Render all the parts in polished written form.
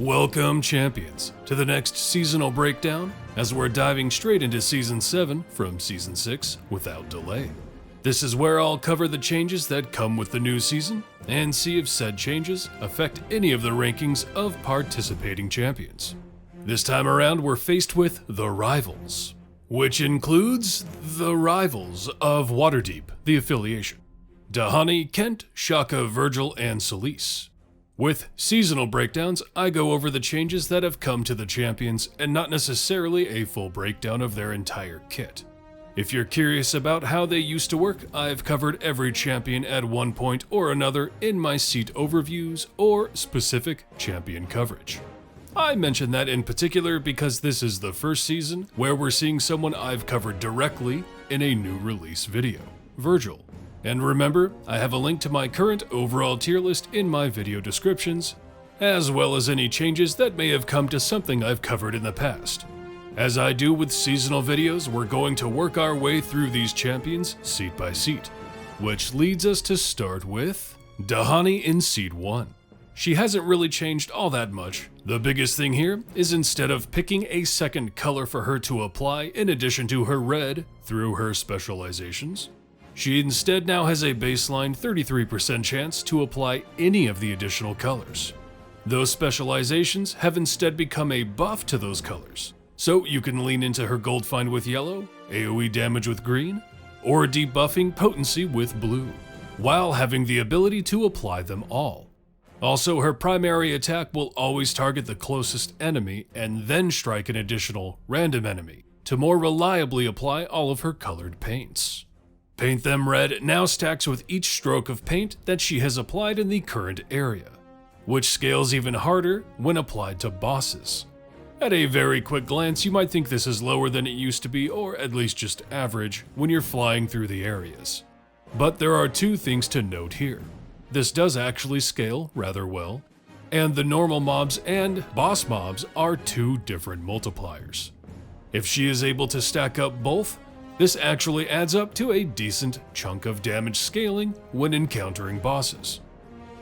Welcome, champions, to the next seasonal breakdown as we're diving straight into Season 7 from Season 6 without delay. This is where I'll cover the changes that come with the new season and see if said changes affect any of the rankings of participating champions. This time around, we're faced with the Rivals, which includes the rivals of Waterdeep, the affiliation: Dahani, Kent, Shaka, Virgil, and Selise. With seasonal breakdowns, I go over the changes that have come to the champions and not necessarily a full breakdown of their entire kit. If you're curious about how they used to work, I've covered every champion at one point or another in my seat overviews or specific champion coverage. I mention that in particular because this is the first season where we're seeing someone I've covered directly in a new release video, Virgil. And remember, I have a link to my current overall tier list in my video descriptions, as well as any changes that may have come to something I've covered in the past. As I do with seasonal videos, we're going to work our way through these champions seat by seat, which leads us to start with Dahani in Seed 1. She hasn't really changed all that much. The biggest thing here is instead of picking a second color for her to apply in addition to her red through her specializations, she instead now has a baseline 33% chance to apply any of the additional colors. Those specializations have instead become a buff to those colors, so you can lean into her gold find with yellow, AoE damage with green, or debuffing potency with blue, while having the ability to apply them all. Also, her primary attack will always target the closest enemy and then strike an additional random enemy to more reliably apply all of her colored paints. Paint Them Red now stacks with each stroke of paint that she has applied in the current area, which scales even harder when applied to bosses. At a very quick glance, you might think this is lower than it used to be, or at least just average when you're flying through the areas. But there are two things to note here. This does actually scale rather well, and the normal mobs and boss mobs are two different multipliers. If she is able to stack up both, this actually adds up to a decent chunk of damage scaling when encountering bosses.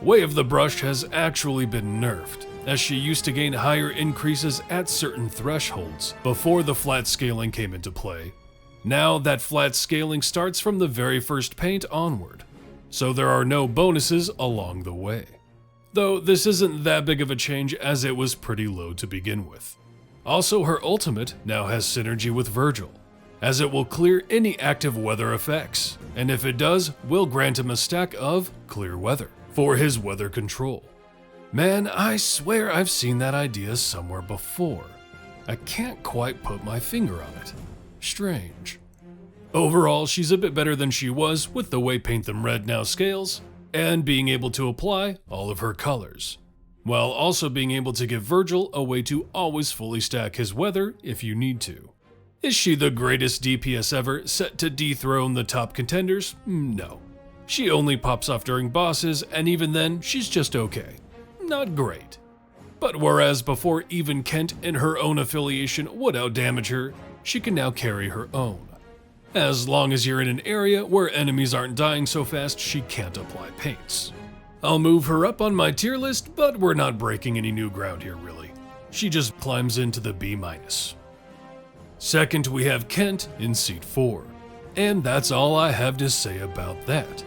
Way of the Brush has actually been nerfed, as she used to gain higher increases at certain thresholds before the flat scaling came into play. Now that flat scaling starts from the very first paint onward, so there are no bonuses along the way. Though this isn't that big of a change as it was pretty low to begin with. Also, her ultimate now has synergy with Virgil, as it will clear any active weather effects, and if it does, will grant him a stack of clear weather for his weather control. Man, I swear I've seen that idea somewhere before. I can't quite put my finger on it. Strange. Overall, she's a bit better than she was with the way Paint Them Red now scales, and being able to apply all of her colors, while also being able to give Virgil a way to always fully stack his weather if you need to. Is she the greatest DPS ever, set to dethrone the top contenders? No. She only pops off during bosses, and even then, she's just okay. Not great. But whereas before even Kent in her own affiliation would outdamage her, she can now carry her own. As long as you're in an area where enemies aren't dying so fast she can't apply paints. I'll move her up on my tier list, but we're not breaking any new ground here really. She just climbs into the B-. Second, we have Kent in Seat 4. And that's all I have to say about that.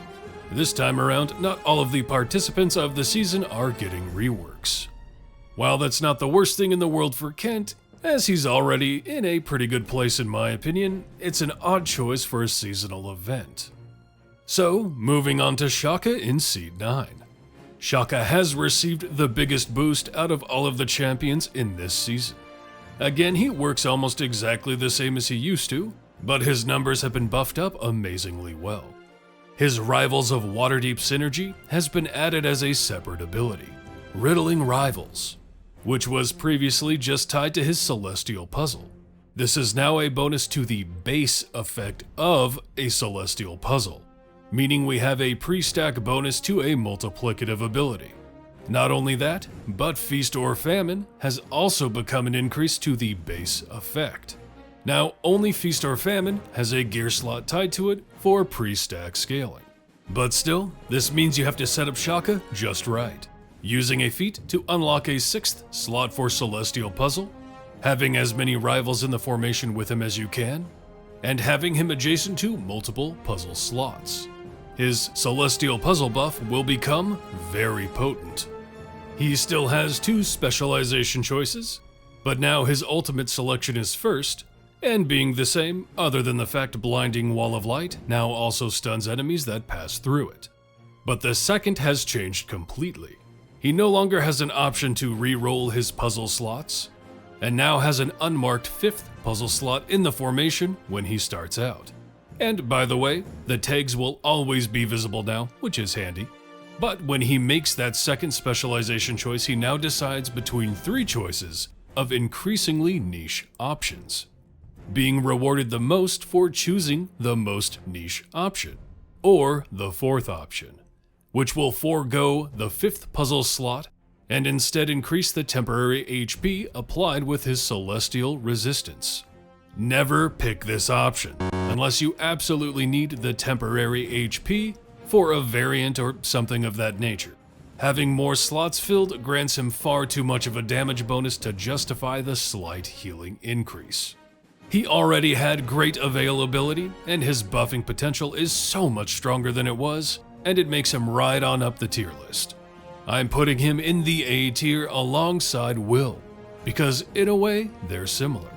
This time around, not all of the participants of the season are getting reworks. While that's not the worst thing in the world for Kent, as he's already in a pretty good place in my opinion, it's an odd choice for a seasonal event. So, moving on to Shaka in Seed 9. Shaka has received the biggest boost out of all of the champions in this season. Again, he works almost exactly the same as he used to, but his numbers have been buffed up amazingly well. His Rivals of Waterdeep synergy has been added as a separate ability, Riddling Rivals, which was previously just tied to his Celestial Puzzle. This is now a bonus to the base effect of a Celestial Puzzle, meaning we have a pre-stack bonus to a multiplicative ability. Not only that, but Feast or Famine has also become an increase to the base effect. Now, only Feast or Famine has a gear slot tied to it for pre-stack scaling. But still, this means you have to set up Shaka just right. using a feat to unlock a 6th slot for Celestial Puzzle, having as many rivals in the formation with him as you can, and having him adjacent to multiple puzzle slots. His Celestial Puzzle buff will become very potent. He still has 2 specialization choices, but now his ultimate selection is first, and being the same, other than the fact Blinding Wall of Light now also stuns enemies that pass through it. But the second has changed completely. He no longer has an option to re-roll his puzzle slots, and now has an unmarked 5th puzzle slot in the formation when he starts out. And by the way, the tags will always be visible now, which is handy. But when he makes that second specialization choice, he now decides between 3 choices of increasingly niche options, being rewarded the most for choosing the most niche option, or the 4th option, which will forego the 5th puzzle slot and instead increase the temporary HP applied with his Celestial Resistance. Never pick this option, unless you absolutely need the temporary HP for a variant or something of that nature. Having more slots filled grants him far too much of a damage bonus to justify the slight healing increase. He already had great availability, and his buffing potential is so much stronger than it was, and it makes him right on up the tier list. I'm putting him in the A tier alongside Will, because in a way, they're similar.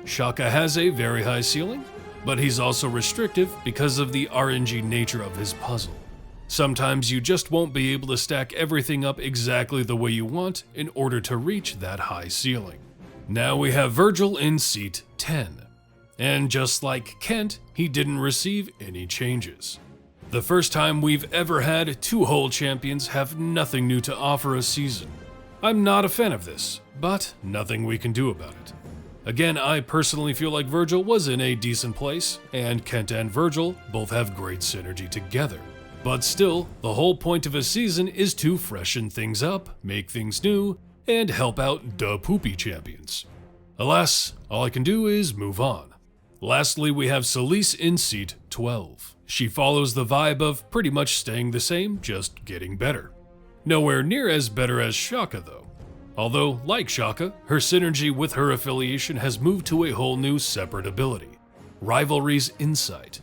Shaka has a very high ceiling, but he's also restrictive because of the RNG nature of his puzzle. Sometimes you just won't be able to stack everything up exactly the way you want in order to reach that high ceiling. Now we have Virgil in seat 10, and just like Kent, he didn't receive any changes. The first time we've ever had 2 whole champions have nothing new to offer a season. I'm not a fan of this, but nothing we can do about it. Again, I personally feel like Virgil was in a decent place, and Kent and Virgil both have great synergy together. But still, the whole point of a season is to freshen things up, make things new, and help out the poopy champions. Alas, all I can do is move on. Lastly, we have Selise in seat 12. She follows the vibe of pretty much staying the same, just getting better. Nowhere near as better as Shaka though. Although, like Shaka, her synergy with her affiliation has moved to a whole new separate ability, Rivalry's Insight,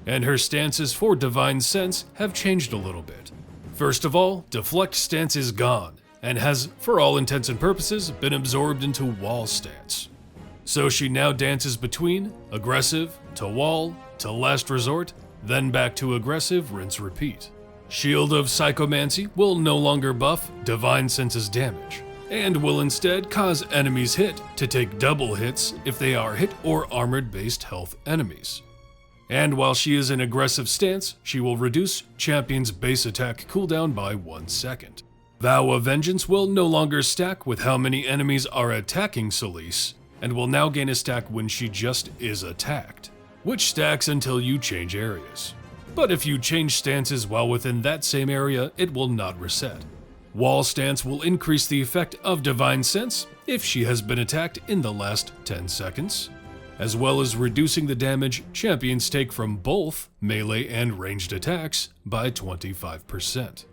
and her stances for Divine Sense have changed a little bit. First of all, Deflect stance is gone, and has, for all intents and purposes, been absorbed into Wall stance. So she now dances between Aggressive, to Wall, to Last Resort, then back to Aggressive, rinse repeat. Shield of Psychomancy will no longer buff Divine Sense's damage, and will instead cause enemies hit to take double hits if they are hit or armored-based health enemies. And while she is in aggressive stance, she will reduce champion's base attack cooldown by 1 second. Vow of Vengeance will no longer stack with how many enemies are attacking Selise, and will now gain a stack when she just is attacked, which stacks until you change areas. But if you change stances while within that same area, it will not reset. Wall stance will increase the effect of Divine Sense if she has been attacked in the last 10 seconds, as well as reducing the damage champions take from both melee and ranged attacks by 25%.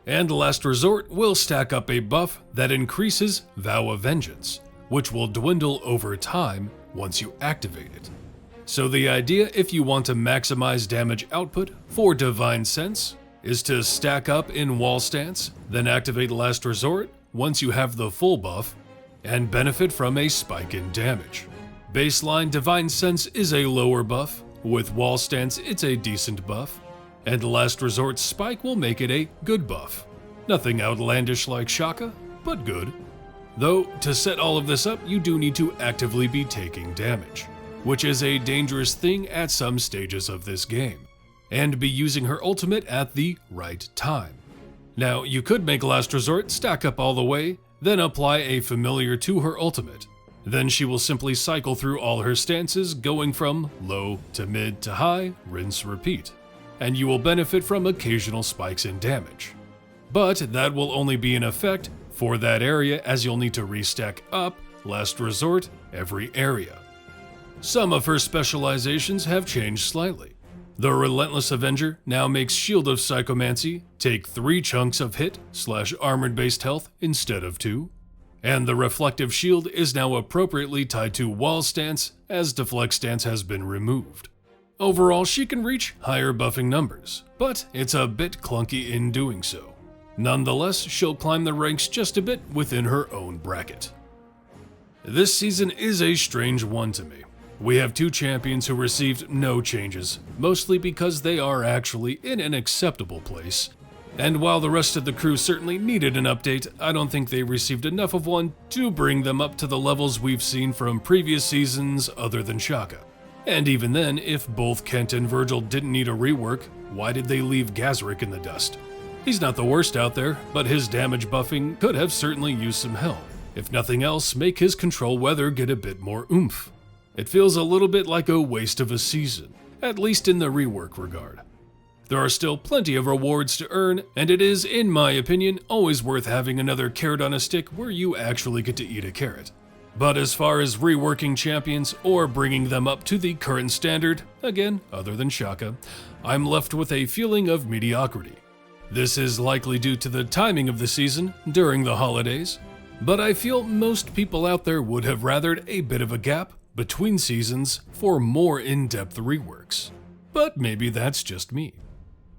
And Last Resort will stack up a buff that increases Vow of Vengeance, which will dwindle over time once you activate it. So the idea, if you want to maximize damage output for Divine Sense, is to stack up in Wall Stance, then activate Last Resort once you have the full buff, and benefit from a spike in damage. Baseline Divine Sense is a lower buff, with Wall Stance it's a decent buff, and Last Resort spike will make it a good buff. Nothing outlandish like Shaka, but good. Though, to set all of this up, you do need to actively be taking damage, which is a dangerous thing at some stages of this game, and be using her ultimate at the right time. Now, you could make Last Resort stack up all the way, then apply a familiar to her ultimate. Then she will simply cycle through all her stances, going from low to mid to high, rinse, repeat, and you will benefit from occasional spikes in damage. But that will only be in effect for that area, as you'll need to restack up Last Resort every area. Some of her specializations have changed slightly. The Relentless Avenger now makes Shield of Psychomancy take 3 chunks of hit/armored-based health instead of 2. And the Reflective Shield is now appropriately tied to Wall Stance, as Deflect Stance has been removed. Overall, she can reach higher buffing numbers, but it's a bit clunky in doing so. Nonetheless, she'll climb the ranks just a bit within her own bracket. This season is a strange one to me. We have 2 champions who received no changes, mostly because they are actually in an acceptable place. And while the rest of the crew certainly needed an update, I don't think they received enough of one to bring them up to the levels we've seen from previous seasons other than Shaka. And even then, if both Kent and Virgil didn't need a rework, why did they leave Gazric in the dust? He's not the worst out there, but his damage buffing could have certainly used some help. If nothing else, make his control weather get a bit more oomph. It feels a little bit like a waste of a season, at least in the rework regard. There are still plenty of rewards to earn, and it is, in my opinion, always worth having another carrot on a stick where you actually get to eat a carrot. But as far as reworking champions or bringing them up to the current standard, again, other than Shaka, I'm left with a feeling of mediocrity. This is likely due to the timing of the season during the holidays, but I feel most people out there would have rathered a bit of a gap between seasons for more in-depth reworks. But maybe that's just me.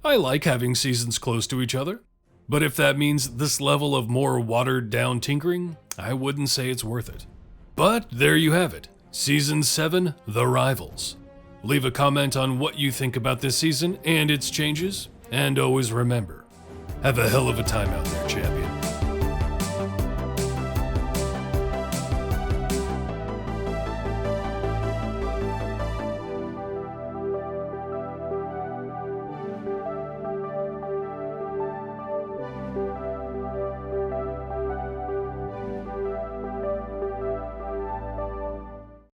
I like having seasons close to each other, but if that means this level of more watered-down tinkering, I wouldn't say it's worth it. But there you have it, Season 7, The Rivals. Leave a comment on what you think about this season and its changes, and always remember, have a hell of a time out there, champ.